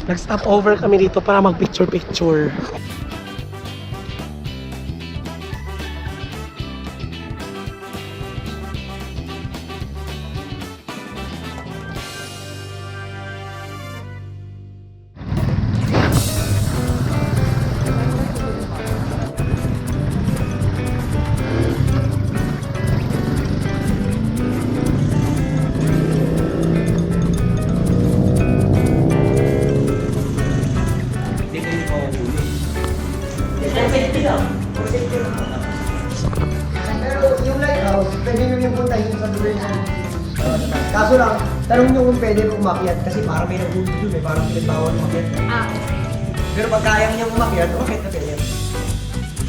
Nag-stop over kami dito para mag-picture-picture. Pero yung lighthouse, pwede nyo yung puntahin sa dulo ng kaso lang, tanong nyo kung pwede umakyat kasi parang may nag-ulit dun eh, parang pinagbawal umakyat. Ah, okay. Pero pag kaya nyo umakyat, umakyat na pwede.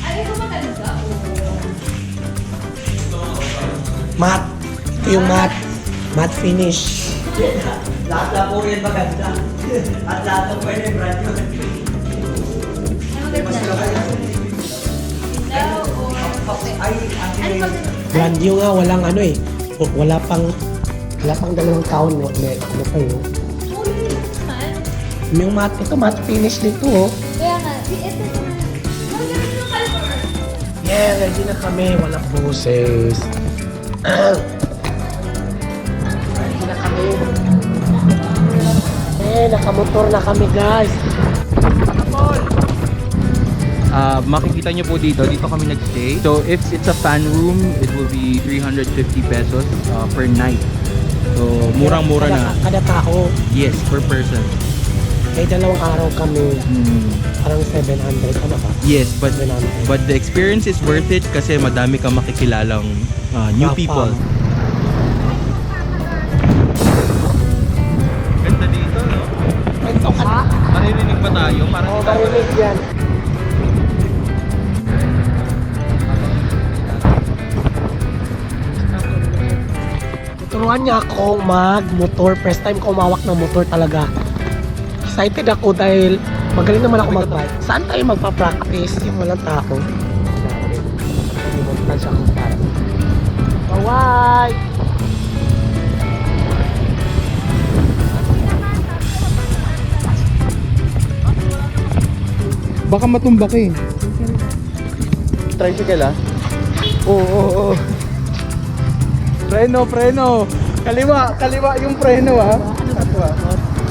Ay, ito maganda. Matte. Ito yung matte. Matte finish. Lahat na po yan maganda. At lahat na pwede brand nyo. Ano maganda? Ilaw or okay. Ay, Ano maganda? Brand new nga, walang ano eh. Wala pang 2 taon. Ano pa yun? Uy, man. Yung matte, ito matte finish dito oh. Kaya nga, ito na. Maganda yung color. Yeah, ready na kami. Walang boses. Ready na kami. Nakamotor na kami guys. Makikita nyo po dito kami nagstay. So if it's a fan room, it will be 350 pesos per night. So murang-mura na. Kada tao. Yes, per person. May 2 araw kami. Parang 700. Ano ba? Yes, but 700. the experience is worth it kasi madami kang makikilalang new Wow, people. wow. Ganda dito, no? Ito ka. Maririnig ba tayo? Parang Oo, marinig yan. Turuan niya akong mag-motor. First time ko umawak ng motor talaga. Excited ako dahil magaling naman ako mag-bike. Saan tayo magpa-practice? Yung walang tao. Limutan siya kung para. Baway! baka matumbak eh. Tricycle ah? Oo. Preno. Kaliwa yung preno ah.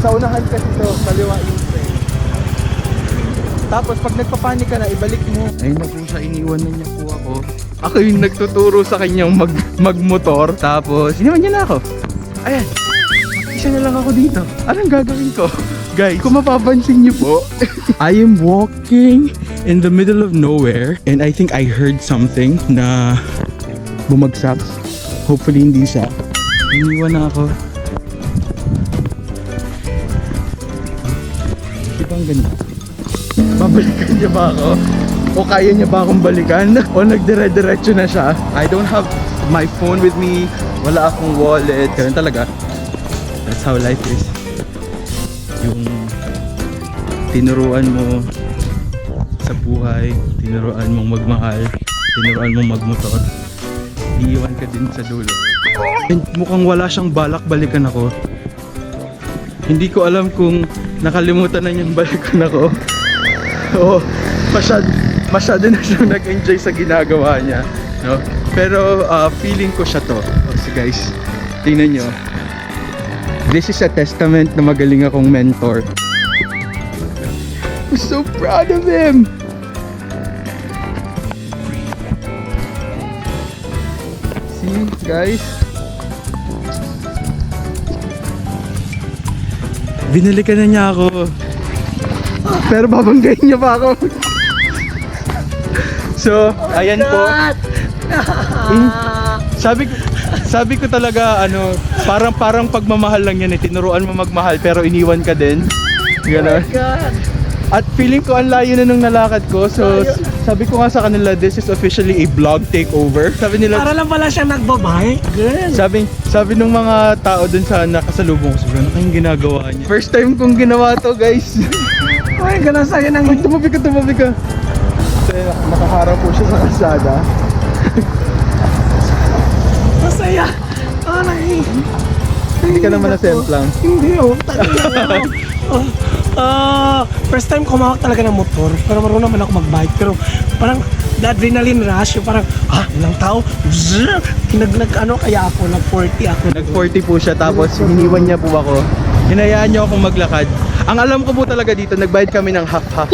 Sa unahan kasi to, kaliwa yung preno. Tapos pag nagpapanik ka na, ibalik mo. Ayun na po siya, iniwan na niya po ako. Ako yung nagtuturo sa kanyang magmotor. Tapos, iniwan niya na ako. Ayan, isa na lang ako dito. Anong gagawin ko? Guys, kung mapapansin niyo po, I am walking in the middle of nowhere and I think I heard something na bumagsak. Hopefully hindi siya. Iniwan na ako. Diba ang ganda? Babalikan niya ba ako? O kaya niya ba akong balikan? O nagdire-diretso na siya? I don't have my phone with me. Wala akong wallet. Ganun talaga. That's how life is. Yung tinuruan mo sa buhay, tinuruan mong magmahal, tinuruan mong magmotor, iiwan ka din sa dulo. And mukhang wala siyang balak balikan ako. Hindi ko alam kung nakalimutan na niyang balikan ako. O masyado na siyang nag-enjoy sa ginagawa niya, no? Pero feeling ko siya to. So guys, tingnan nyo. This is a testament na magaling akong mentor. I'm so proud of him! See, guys? Binalikan na niya ako. Pero babanggain niya pa ako. So, ayan po. Sabi ko talaga parang pagmamahal lang yan eh. Tinuruan mo magmahal pero iniwan ka din. Ganon. At feeling ko ang layo na nung nalakad ko. So sabi ko nga sa kanila, this is officially a vlog takeover. Sabi nila, Para lang pala siya nagbabike. Good. sabi nung mga tao dun sa nakasalubong ko, sabi, ano kayong ginagawa niya? First time kong ginawa to, guys. Ay, ganun sa'yo nang... Ay, tumabi ka. So, nakaharap po siya sa kalsada. Masaya. Aray. Hindi ka naman na-semplang. Hindi oh. Talaga. First time ko humawak talaga ng motor, pero marunong naman ako mag-bike. Pero parang the adrenaline rush, yung parang, ilang tao, bzzz, ano kaya ako, nag-40 ako. Nag-40 po siya tapos hiniwan niya po ako. Hinayaan niyo akong maglakad. Ang alam ko po talaga dito, nagbayad kami ng half-half.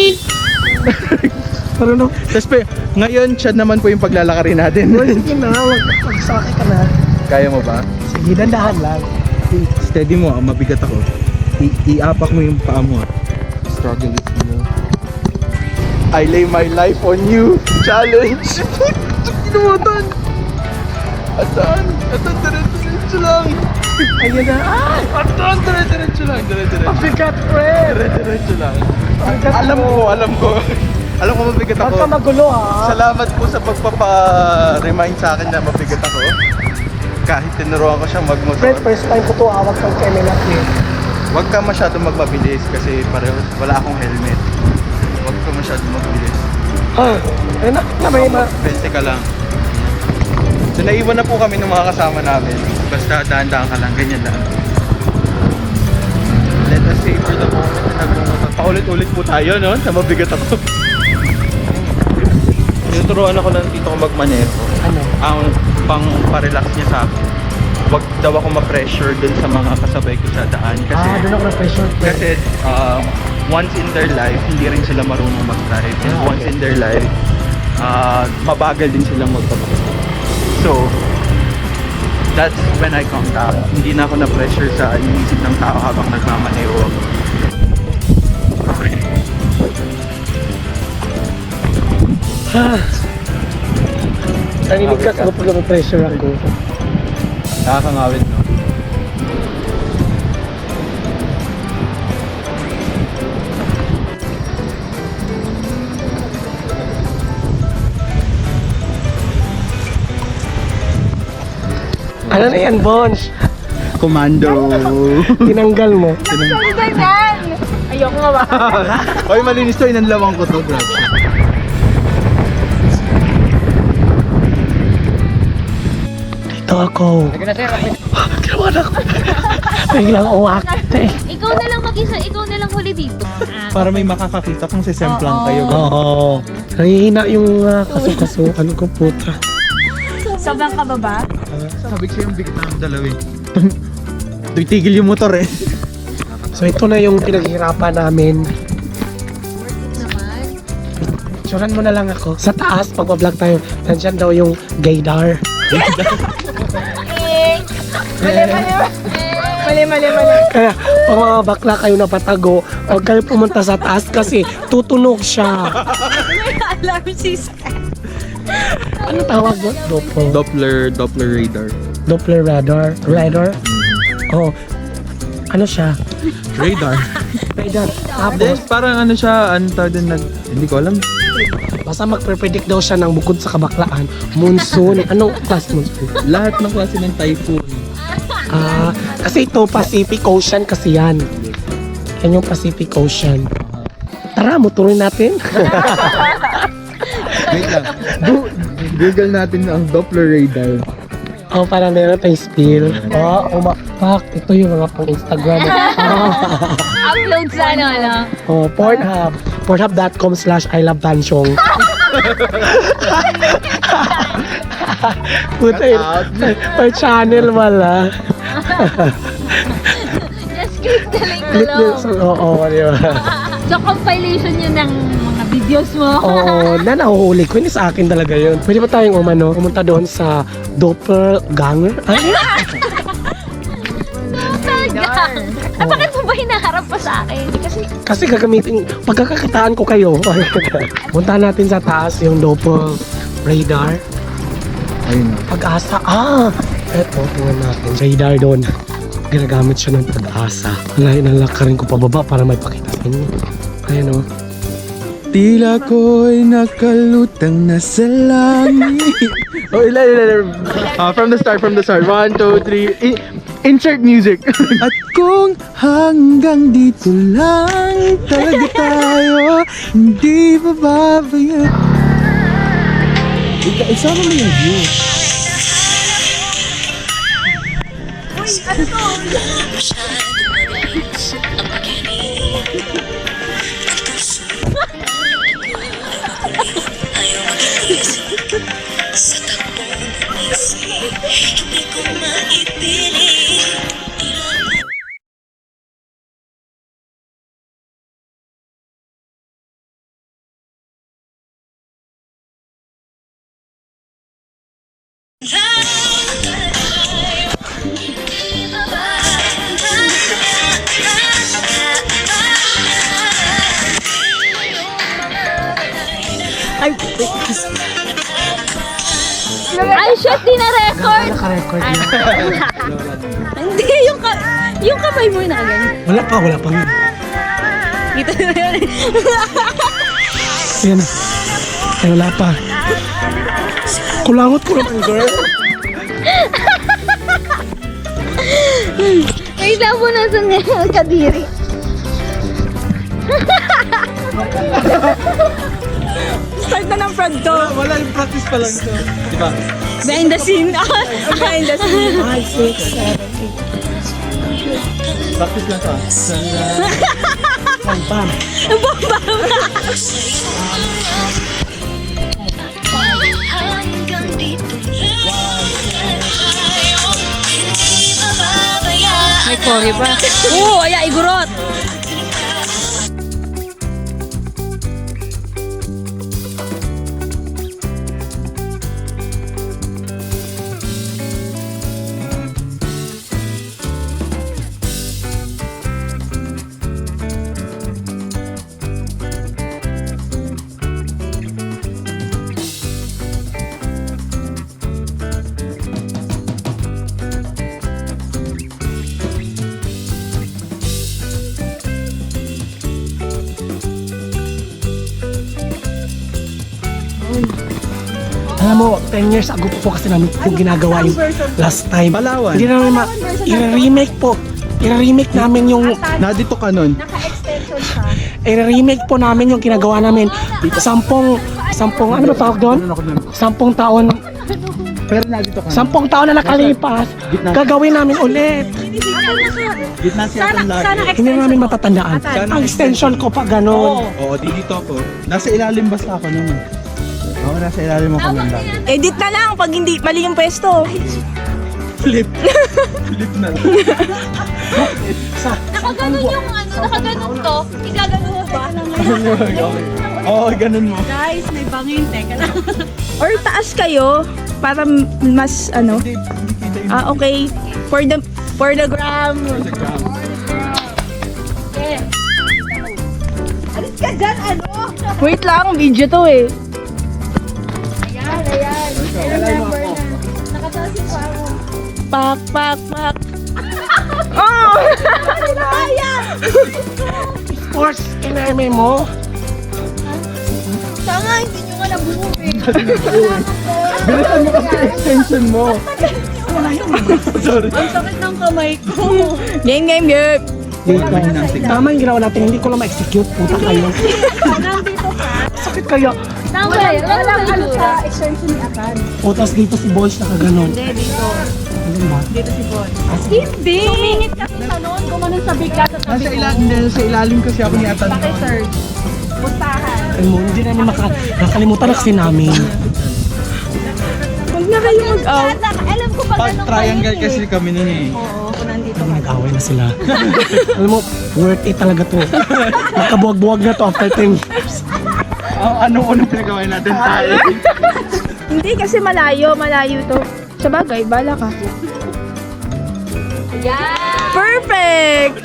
Marunong, Tapos ngayon, siya naman po yung paglalakarin natin. sige na, magsakay ka na. Kaya mo ba? Sige, dandahan lang. Steady mo, mabigat ako. Iapak mo yung paa mo. Struggle is real. I lay my life on you. Challenge. Kinuwatan. Atan, diretso lang. Ayun na, Atan, diretso lang. mabigat, friend. Diretso lang. Mabigat Alam mo. ko. Alam ko mabigat Huwag ako. ka magulo, ha. Salamat po sa pagpapa-remind sa akin na mabigat ako. Kahit tinuruan ko siya magmotor. Friend, first time ko to awag kang kemelat eh. Huwag ka masyadong magmabilis kasi pareho wala akong helmet. Huwag ka masyadong magbilis. Ayun na, may Bente ka lang. So naiwan na po kami ng mga kasama namin. Basta daan-daan ka lang, ganyan lang. Let us savor the moment na nagmumotor. Paulit-ulit po tayo, no? Na mabigat ako. Tinuturuan ako ng tito ko magmaneho. Ano? Ang pang-parelax niya sa akin. Huwag daw ako ma-pressure dun sa mga kasabay ko sa daan. Kasi, Doon ako na-pressure. kasi once in their life, hindi rin sila marunong mag-drive. And once in their life, mabagal din silang magpapakita. So, that's when I calm down. Hindi na ako na-pressure sa iniisip ng tao habang nagmamaneho ako. Naninig ka sa pag na-pressure ako. Nakakangawit, no? Ano na yan, Bonch? Commando! Tinanggal mo. Sabi ganyan! Ayoko nga ba? Hoy, malinis to. Inanlawang ko to, bro. Dito ako. Ginawa na ako. Biglang uwak. Ikaw na lang mag-isa, ikaw na lang huli dito. Para may makakakita kung sisemplang Oo. kayo. Oo. Nangihina yung kaso-kaso. Ano ko puta. Sobrang kababa? Sabi ko yung bigat ng dalawin. Titigil yung motor eh. So ito na yung pinaghirapan namin. Naman. Tsuran mo na lang ako. Sa taas, pag-vlog tayo, nandyan daw yung gaydar. Mali. Kaya pag mga bakla kayo napatago, huwag kayo pumunta sa taas kasi tutunog siya. Alam sis. Ano tawag mo? Doppler radar. Doppler radar. Radar? Oh. Ano siya? Radar? Radar. Hindi, Tapos, parang ano siya, ano tawag din hindi ko alam. basta magpre-predict daw siya ng bukod sa kabaklaan. Monsoon. Anong class monsoon? Lahat ng klase ng typhoon. Kasi ito, Pacific Ocean kasi yan. Yan yung Pacific Ocean. Tara, motorin natin. Wait lang. Google natin ang Doppler radar. Parang meron tayong spill. Fuck, ito yung mga pang Instagram. Upload sa ano. Pornhub. Pornhub.com/ILoveTansyong. Puta yun. May channel wala. Just click the link Click below. nyo. Oo, di ba? So, compilation yun ng mga videos mo. Oo, na nahuhuli ko. Hindi sa akin talaga yun. Pwede ba tayong pumunta doon sa Doppelganger? Ano? Talagang. Bakit mo ba hinaharap pa sa akin? Kasi gagamitin, pagkakakitaan ko kayo. Punta natin sa taas yung Doppel radar. Ayun na. Pag-asa. Eto, tingnan natin. Radar doon. Ginagamit siya ng pag-asa. Nalakarin ko pababa para may pakita sa inyo. Ayan o. Tila ko'y nakalutang na sa langit. Ilan. From the start. 1, 2, 3. Insert music. At kung hanggang dito lang talaga tayo, hindi bababayaan. Isama mo yung view. Ay, Ay, shit, di na-record. naka-record na. Hindi, yung kamay mo na ganyan. Wala pa nga. Dito na yun. Ayan. Ay, wala pa. Kulangot ko naman, girl. Wait lang po nasan ngayon, kadiri. Start na ng frog to. Wala yung practice pa lang to. Diba? Behind the scene. Behind the scene. 5, 6, 7, Practice lang to. 8. Bam, bam. May kore pa. Oo, ay igurot. Alam mo, 10 years ago po kasi namin yung ginagawa yung last time. Palawan. Hindi namin i-remake po. I-remake namin yung Nadito ka nun. Naka-extension siya. i-remake po namin yung ginagawa namin. Sampung ano ba tawag doon? 10 taon. Pero nadito ka 10 taon na nakalipas. Gagawin namin ulit. Gitna siya ang lagi. Hindi namin matatandaan. Ang extension ko pa ganun. Oo, dito ako. Nasa ilalim basta ako nun. Oo, nasa ilalim ako nun lagi. Edit na lang pag hindi mali yung pwesto. Flip. Flip na lang. Nakaganon yung ano, nakaganon to. Igaganon mo ba? Oo, ganun mo. Guys, may bangin. Teka lang. Or taas kayo para mas ano. Hindi kita yung Okay. For the gram. Alis ka dyan, ano? Wait lang, video to eh. Ayan. Remember na. Nakataas yung paa mo. Pak, pak, pak. Oh! Sports, kineme mo. Tanga, hindi nyo nga nabuo eh. bilisan mo kasi extension mo. Sorry. Ang sakit ng kamay ko. Game. Tama yung ginawa natin, hindi ko lang ma-execute. Puta kayo. Nandito ka. Sakit kayo. Walang ano sa extension ni Akan. Putas dito si Bols nakaganon. Hindi, dito. Ano ba? Hindi. Sumingit ka sa noon, gumanon sa bigla sa tabi Nasa ko. ilalim, nasa ilalim kasi ako ni Atan. Paki-search. Pustahan. Ano mo, hindi namin nakalimutan na kasi namin. Huwag na kayo mag-out. Alam ko pag Pag ano triangle kayo kasi kami nun eh. Oo, kung nandito Ano, nag-away na sila. Alam mo, worth it talaga to. Magkabuwag-buwag na to after 10 years. Anong unang pinagawin natin tayo? Hindi kasi malayo to. Sa bagay, bala ka. Yan. Perfect!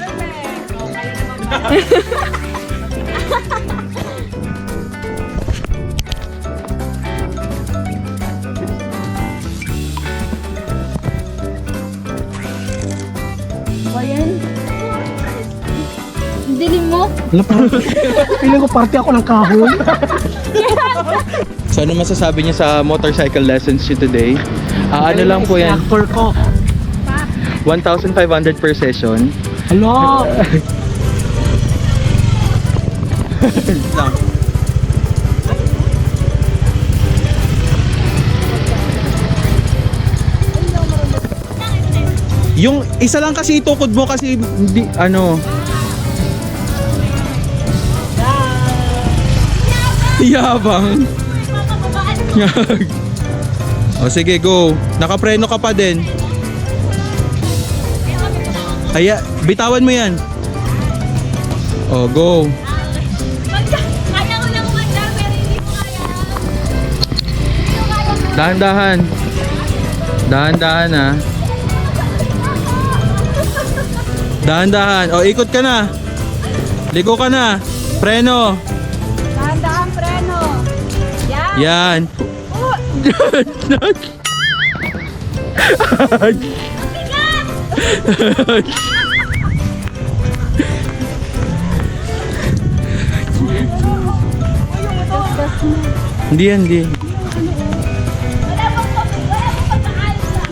Ayan. Ang dilim mo. Wala pa. Feeling ko party ako ng kahoy. So ano masasabi niyo sa motorcycle lessons niyo today? Ano lang po yan, Instructor ko. 1,500 per session. Hello. Lang. Yung isa lang kasi itukod mo kasi hindi ano. Yabang. O sige, go. Nakapreno ka pa din. Bitawan mo yan. O, go. Kaya ko lang umandar, pero hindi ko kaya. Dahan-dahan. Dahan-dahan ha. Dahan-dahan. O, ikot ka na. Ligo ka na. Preno. Dahan-dahan preno. Yan. Yan. Hindi yan, hindi. Wala pang pagkakaayos na.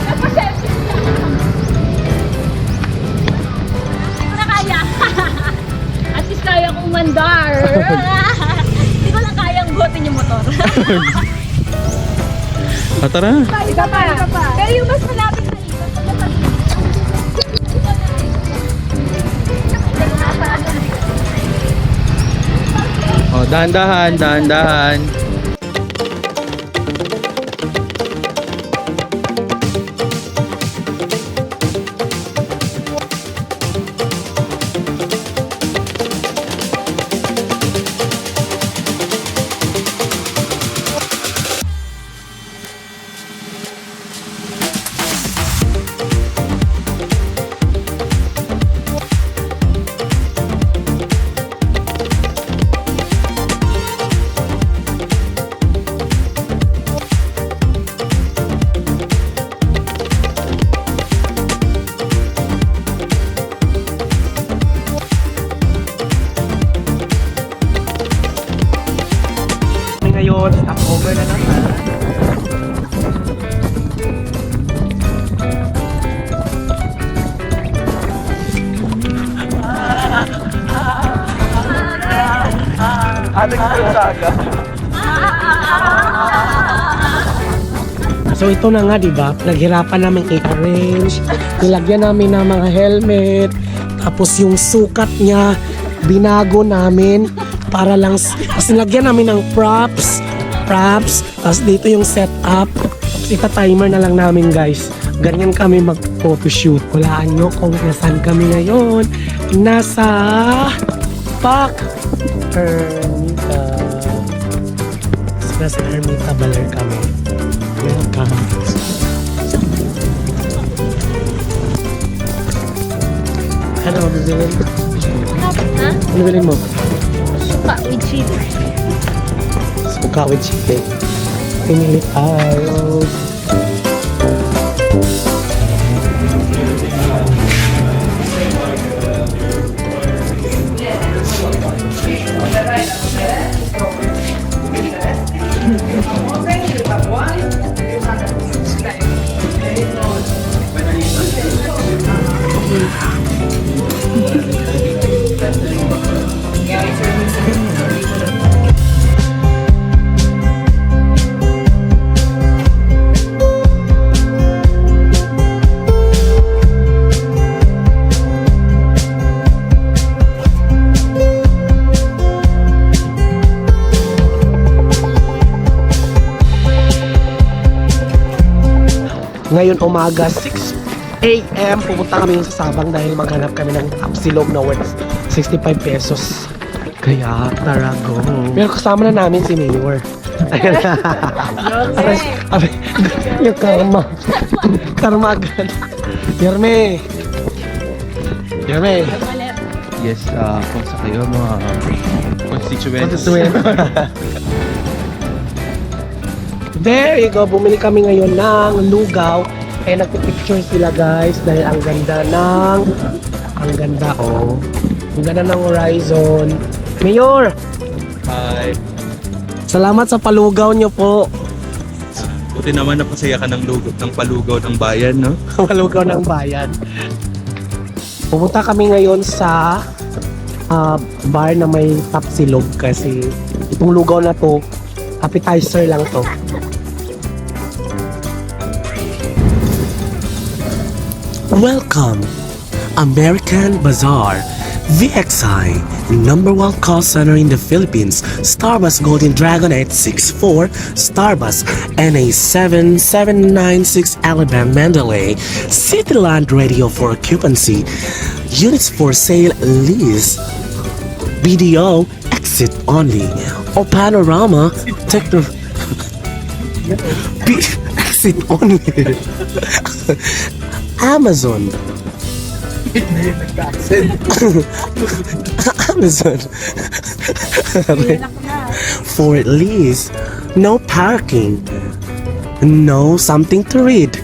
Nag-perception na. Hindi ko na kaya. At least kaya kong umandar. Hindi ko lang kayang buhatin yung motor. Tara. Isa pa. Pero yung mas malapit na ikot. O, dahan-dahan, dahan-dahan. Ngayon, stop over na naman. So ito na nga, di ba? Naghirapan namin i-arrange. Nilagyan namin ng mga helmet. Tapos yung sukat niya, binago namin para lang, tapos nilagyan namin ng props. Tapos dito yung setup. Tapos ita-timer na lang namin, guys. Ganyan kami mag-photoshoot. Walaan nyo kung nasaan kami ngayon. Nasa Pac Ermita. Nasa Ermita Baler kami. Welcome. Ano bibilin? Ha? Ano bilhin mo? Suka with chili. Suka with chili. Pinili tayo. Ngayon umaga, 6 AM, pupunta kami sa Sabang dahil maghanap kami ng Tapsilog na worth 65 pesos. Kaya, tara, go. Pero kasama na namin si Mayor. Aray, yung karma. Karma agad. Yerme. Yes, kung sa kayo mga constituents. There you go. Bumili kami ngayon ng lugaw. Kaya nagpipicture sila, guys. Dahil ang ganda ng... Ang ganda, oh. Ang ganda ng horizon. Mayor! Hi. Salamat sa palugaw nyo po. Buti naman napasaya ka ng palugaw ng bayan, no? Palugaw ng bayan. Pupunta kami ngayon sa bar na may Tapsilog kasi itong lugaw na to, appetizer lang to. Welcome, American Bazaar. VXI, #1 call center in the Philippines. Starbus Golden Dragon 864, Starbus NA7796 Alabang Mandalay, Cityland Radio for occupancy, units for sale lease, BDO exit only, or Panorama Techno exit only. Amazon. Amazon. For lease, no parking, no something to read.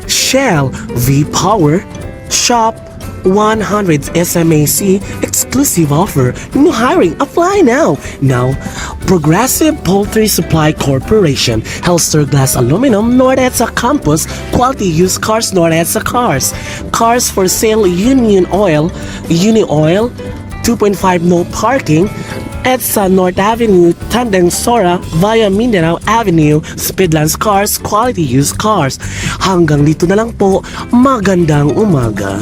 Shell V Power Shop 100 SMAC exclusive offer. New hiring. Apply now. Now, Progressive Poultry Supply Corporation, Helster Glass Aluminum, North EDSA Campus, Quality Used Cars, North EDSA Cars, Cars for Sale, Union Oil, Uni Oil, 2.5 no parking, EDSA North Avenue, Tandang Sora, via Mindanao Avenue, Speedlands Cars, Quality Used Cars. Hanggang dito na lang po. Magandang umaga.